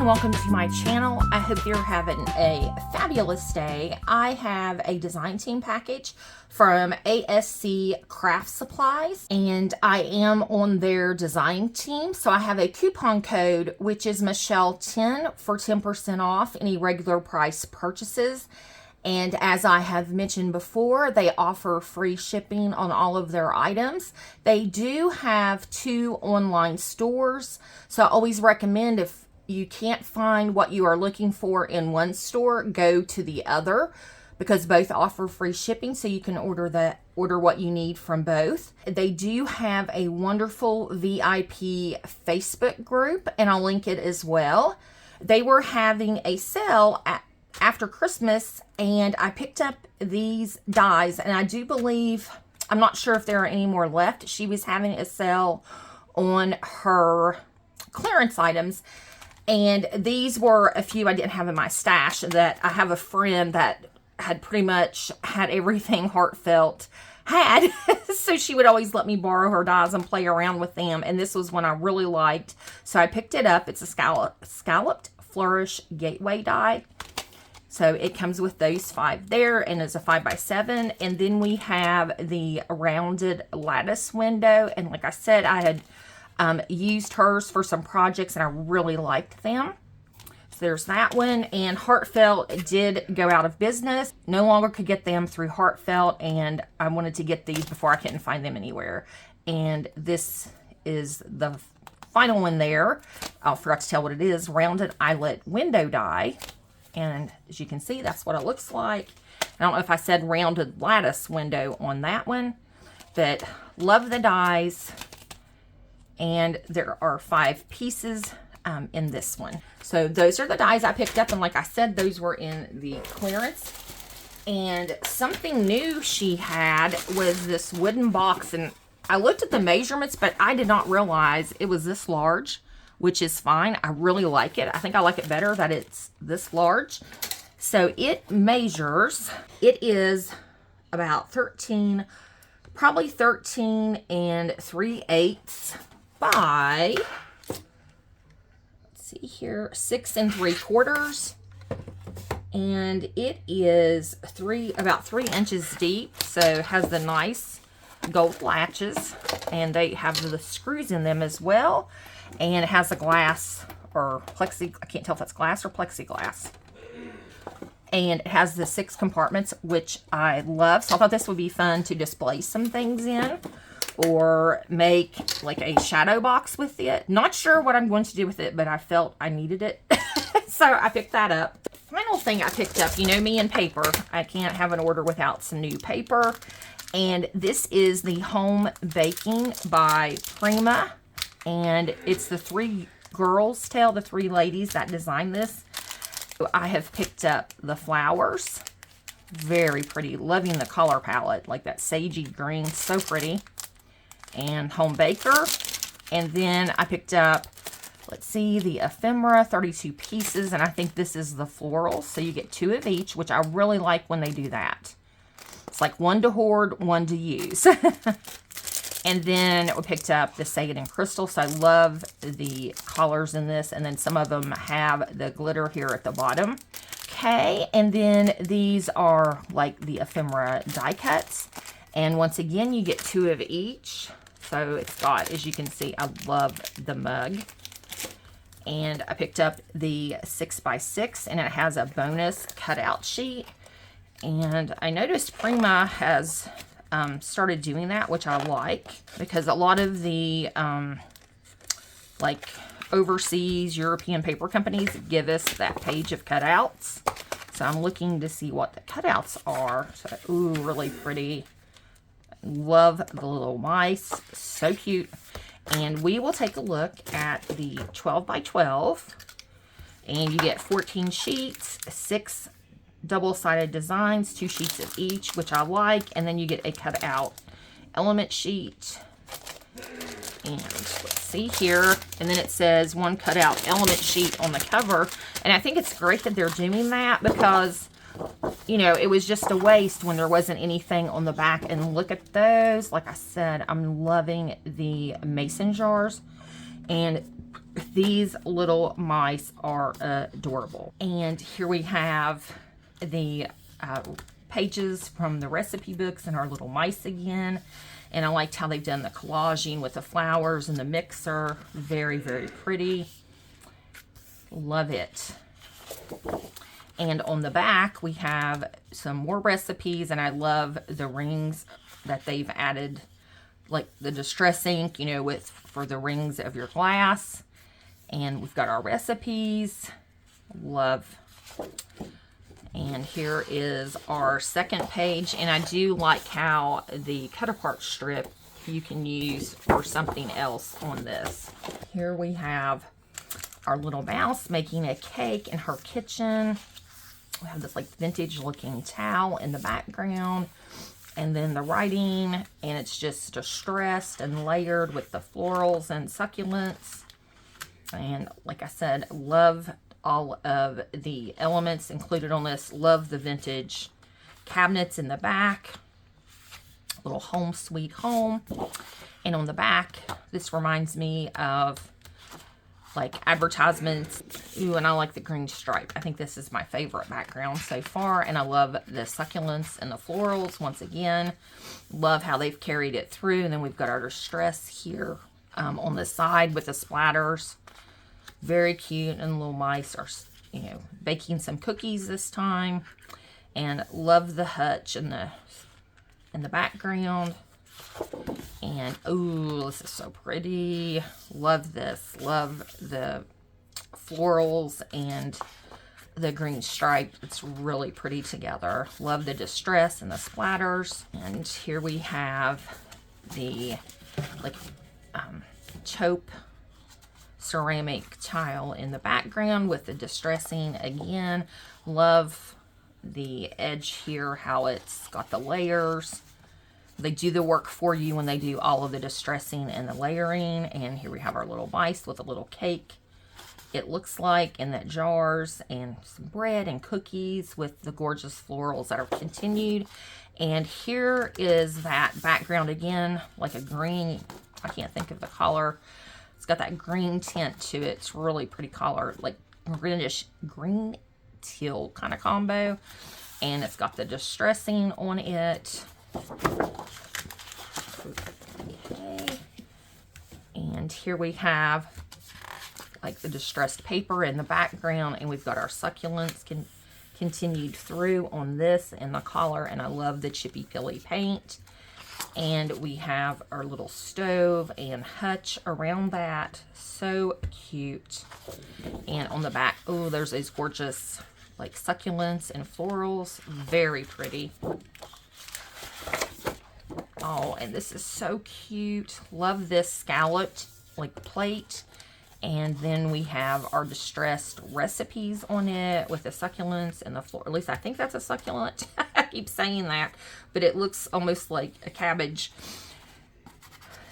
welcome to my channel. I hope you're having a fabulous day. I have a design team package from ASC Craft Supplies, and I am on their design team. So I have a coupon code, which is Michelle10 for 10% off any regular price purchases. And as I have mentioned before, they offer free shipping on all of their items. They do have 2 online stores, so I always recommend, if you can't find what you are looking for in one store, go to the other, because both offer free shipping, so you can order what you need from both. They do have a wonderful VIP Facebook group, and I'll link it as well. They were having a sale after Christmas, and I picked up these dies, and I do believe, I'm not sure if there are any more left. She was having a sale on her clearance items, and these were a few I didn't have in my stash. That I have a friend that had pretty much had everything Heartfelt had, so she would always let me borrow her dies and play around with them, and this was one I really liked, so I picked it up. It's a scalloped flourish gateway die. So it comes with those 5 there, and it's a 5x7. And then we have the rounded lattice window. And like I said, I had used hers for some projects, and I really liked them. So there's that one. And Heartfelt did go out of business. No longer could get them through Heartfelt, and I wanted to get these before I couldn't find them anywhere. And this is the final one there. I forgot to tell what it is. Rounded eyelet window die. And as you can see, that's what it looks like. I don't know if I said rounded lattice window on that one, but love the dies. And there are 5 pieces in this one. So those are the dies I picked up. And like I said, those were in the clearance. And something new she had was this wooden box. And I looked at the measurements, but I did not realize it was this large, which is fine. I really like it. I think I like it better that it's this large. So it measures, it is about 13, probably 13 3/8 by, let's see here, 6 3/4. And it is about 3 inches deep. So it has the nice gold latches, and they have the screws in them as well. And it has a glass or plexi, I can't tell if that's glass or plexiglass. And it has the 6 compartments, which I love. So I thought this would be fun to display some things in, or make like a shadow box with it. Not sure what I'm going to do with it, but I felt I needed it. So I picked that up. Final thing I picked up, you know me and paper. I can't have an order without some new paper. And this is the Home Baking by Prima. And it's the 3 girls' tale, the 3 ladies that designed this. I have picked up the flowers. Very pretty. Loving the color palette, like that sagey green. So pretty. And Home Baker. And then I picked up, let's see, the ephemera, 32 pieces. And I think this is the floral. So you get 2 of each, which I really like when they do that. It's like 1 to hoard, 1 to use. And then we picked up the Say It in Crystal. So I love the colors in this. And then some of them have the glitter here at the bottom. Okay. And then these are like the ephemera die cuts. And once again, you get 2 of each. So it's got, as you can see, I love the mug. And I picked up the 6x6. And it has a bonus cutout sheet. And I noticed Prima has started doing that, which I like, because a lot of the like overseas European paper companies give us that page of cutouts. So I'm looking to see what the cutouts are. So, ooh, really pretty. Love the little mice. So cute. And we will take a look at the 12x12. And you get 14 sheets, 6 double-sided designs, 2 sheets of each, which I like. And then you get a cut-out element sheet. And let's see here. And then it says 1 cut-out element sheet on the cover. And I think it's great that they're doing that, because, you know, it was just a waste when there wasn't anything on the back. And look at those. Like I said, I'm loving the mason jars. And These little mice are adorable. And here we have the pages from the recipe books and our little mice again. And I liked how they've done the collaging with the flowers and the mixer. Very, very pretty. Love it. And on the back, we have some more recipes, and I love the rings that they've added, like the distress ink, you know, for the rings of your glass. And we've got our recipes. Love. And here is our second page, and I do like how the cut apart strip you can use for something else on this. Here we have our little mouse making a cake in her kitchen. We have this like vintage looking towel in the background, and then the writing, and it's just distressed and layered with the florals and succulents. And like I said, love all of the elements included on this. Love the vintage cabinets in the back. Little home sweet home. And on the back, this reminds me of like advertisements. Ooh, and I like the green stripe. I think this is my favorite background so far. And I love the succulents and the florals once again. Love how they've carried it through. And then we've got our distress here on the side with the splatters. Very cute. And little mice are, you know, baking some cookies this time. And love the hutch in the background. And oh, this is so pretty. Love this. Love the florals and the green stripe. It's really pretty together. Love the distress and the splatters. And here we have the like taupe ceramic tile in the background with the distressing again. Love the edge here, how it's got the layers. They do the work for you when they do all of the distressing and the layering. And here we have our little mice with a little cake, it looks like, in that jars, and some bread and cookies with the gorgeous florals that are continued. And here is that background again, like a green, I can't think of the color. It's got that green tint to it. It's really pretty color, like greenish green teal kind of combo. And it's got the distressing on it. Okay. And here we have like the distressed paper in the background, and we've got our succulents continued through on this and the collar. And I love the chippy pilly paint. And we have our little stove and hutch around that. So cute. And on the back, oh, there's these gorgeous like succulents and florals. Very pretty. Oh, and this is so cute. Love this scalloped like plate. And then we have our distressed recipes on it with the succulents and the floor. At least I think that's a succulent. I keep saying that, but it looks almost like a cabbage.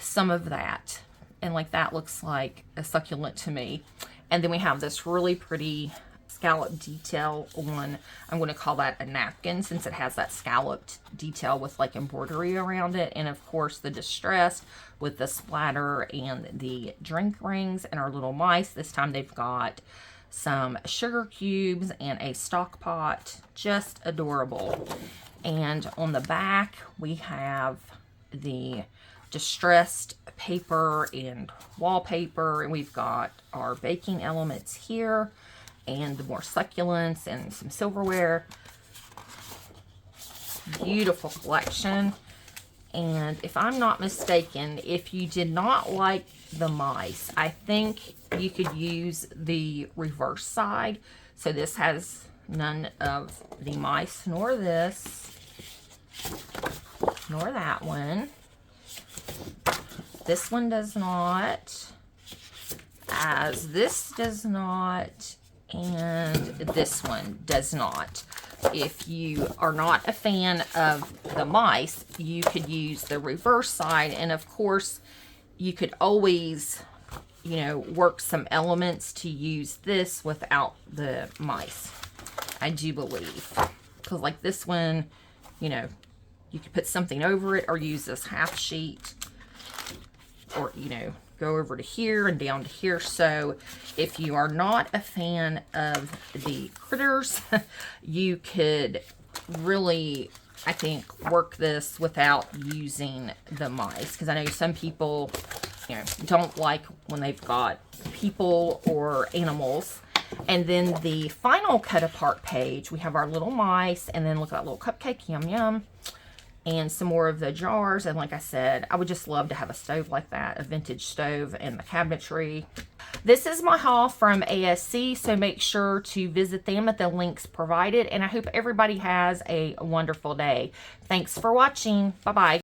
Some of that. And like that looks like a succulent to me. And then we have this really pretty scallop detail on, I'm going to call that a napkin, since it has that scalloped detail with like embroidery around it. And of course the distress with the splatter and the drink rings and our little mice. This time they've got some sugar cubes and a stock pot. Just adorable. And on the back we have the distressed paper and wallpaper, and we've got our baking elements here and the more succulents and some silverware. Beautiful collection. And if I'm not mistaken, if you did not like the mice, I think you could use the reverse side. So this has none of the mice, nor this, nor that one. This one does not, as this does not, and this one does not. If you are not a fan of the mice, you could use the reverse side. And of course, you could always, you know, work some elements to use this without the mice, I do believe. Because like this one, you know, you could put something over it or use this half sheet, or, you know, go over to here and down to here. So if you are not a fan of the critters, you could really, I think, work this without using the mice, because I know some people, you know, don't like when they've got people or animals. And then the final cut apart page, we have our little mice, and then look at that little cupcake, yum yum, and some more of the jars. And like I said, I would just love to have a stove like that, a vintage stove, and the cabinetry. This is my haul from ASC, so make sure to visit them at the links provided, and I hope everybody has a wonderful day. Thanks for watching. Bye-bye.